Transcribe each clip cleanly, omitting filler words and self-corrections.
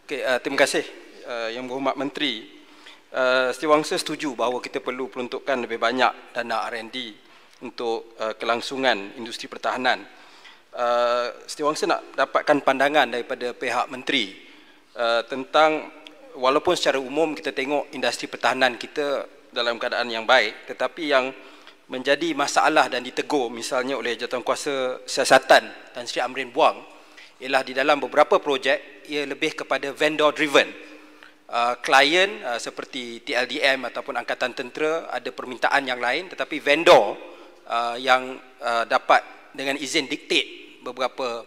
Okay, terima kasih Yang Berhormat Menteri. Setiausaha setuju bahawa kita perlu peruntukan lebih banyak dana R&D untuk kelangsungan industri pertahanan. Setiausaha nak dapatkan pandangan daripada pihak Menteri tentang, walaupun secara umum kita tengok industri pertahanan kita dalam keadaan yang baik, tetapi yang menjadi masalah dan ditegur misalnya oleh Jawatankuasa Siasatan Tan Sri Amrin Buang ialah di dalam beberapa projek ia lebih kepada vendor driven. Klien seperti TLDM ataupun Angkatan Tentera ada permintaan yang lain, tetapi vendor yang dapat dengan izin diktate beberapa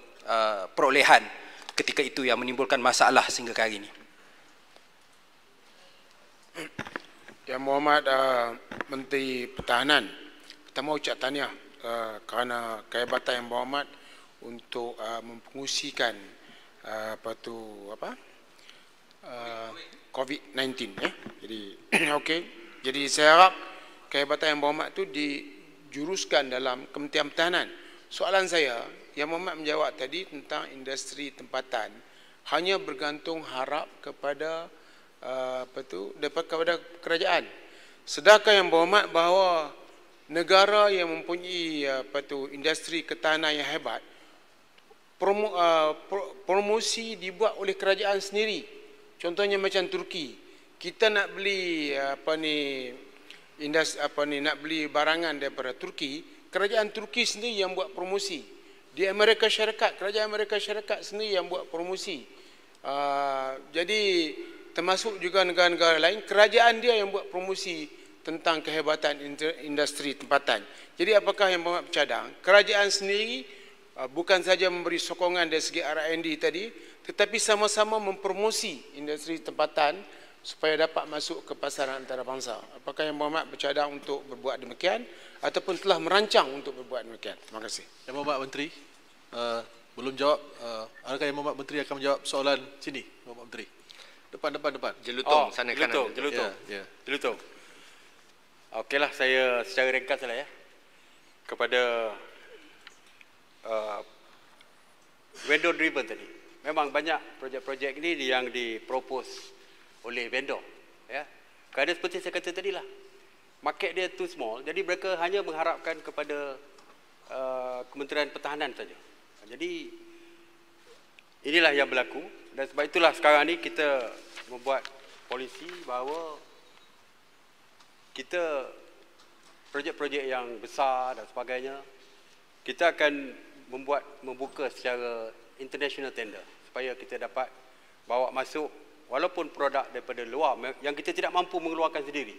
perolehan ketika itu yang menimbulkan masalah sehingga ke hari ini. Yang Berhormat Menteri Pertahanan, pertama ucap tahniah kerana kehebatan Yang Berhormat untuk mempengusikan COVID-19 ya. Jadi okey. Jadi saya harap kehebatan Yang Berhormat itu dijuruskan dalam Kementerian Pertahanan. Soalan saya, Yang Berhormat menjawab tadi tentang industri tempatan hanya bergantung harap kepada kepada kerajaan. Sedangkan Yang Berhormat bahawa negara yang mempunyai industri ketahanan yang hebat, promosi dibuat oleh kerajaan sendiri. Contohnya macam Turki. Kita nak beli nak beli barangan daripada Turki, kerajaan Turki sendiri yang buat promosi. Di Amerika Syarikat, kerajaan Amerika Syarikat sendiri yang buat promosi. Jadi termasuk juga negara-negara lain, kerajaan dia yang buat promosi tentang kehebatan industri tempatan. Jadi apakah Yang Berhormat bercadang? Kerajaan sendiri bukan saja memberi sokongan dari segi R&D tadi, tetapi sama-sama mempromosi industri tempatan supaya dapat masuk ke pasaran antarabangsa. Apakah Yang Berhormat bercadang untuk berbuat demikian ataupun telah merancang untuk berbuat demikian? Terima kasih. Yang Berhormat Menteri, belum jawab. Adakah Yang Berhormat Menteri akan menjawab soalan sini, Yang Berhormat Menteri? Depan. Jelutong, sana kanan. Jelutong. Jelutong. Okeylah, saya secara ringkas lah ya. Kepada vendor driven tadi. Memang banyak projek-projek ini yang dipropose oleh vendor. Ya. Kerana seperti saya kata tadi lah, market dia too small, jadi mereka hanya mengharapkan kepada Kementerian Pertahanan saja. Jadi inilah yang berlaku, dan sebab itulah sekarang ni kita membuat polisi bahawa kita projek-projek yang besar dan sebagainya, kita akan membuka secara international tender supaya kita dapat bawa masuk walaupun produk daripada luar yang kita tidak mampu mengeluarkan sendiri,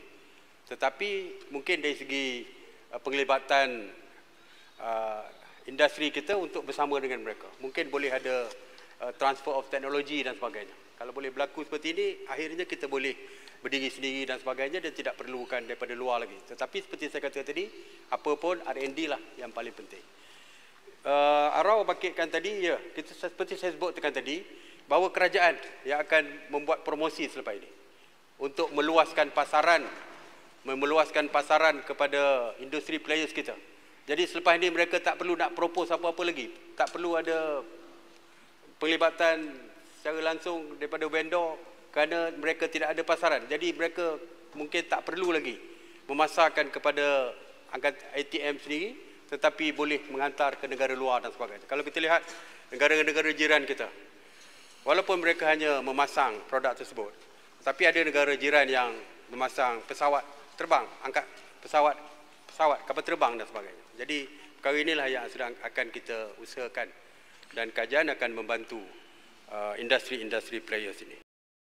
tetapi mungkin dari segi penglibatan industri kita untuk bersama dengan mereka, mungkin boleh ada transfer of technology dan sebagainya. Kalau boleh berlaku seperti ini, akhirnya kita boleh berdiri sendiri dan sebagainya dan tidak perlukan daripada luar lagi. Tetapi seperti saya kata tadi, apa pun R&D lah yang paling penting. Arau bangkitkan tadi, ya, kita seperti saya sebutkan tadi, bahawa kerajaan yang akan membuat promosi selepas ini untuk meluaskan pasaran kepada industri players kita. Jadi selepas ini mereka tak perlu nak propose apa-apa lagi, tak perlu ada penglibatan secara langsung daripada vendor kerana mereka tidak ada pasaran. Jadi mereka mungkin tak perlu lagi memasarkan kepada ATM sendiri, tetapi boleh menghantar ke negara luar dan sebagainya. Kalau kita lihat negara-negara jiran kita, walaupun mereka hanya memasang produk tersebut, tapi ada negara jiran yang memasang pesawat terbang, angkat pesawat kapal terbang dan sebagainya. Jadi perkara inilah yang sedang akan kita usahakan, dan kajian akan membantu industri players ini.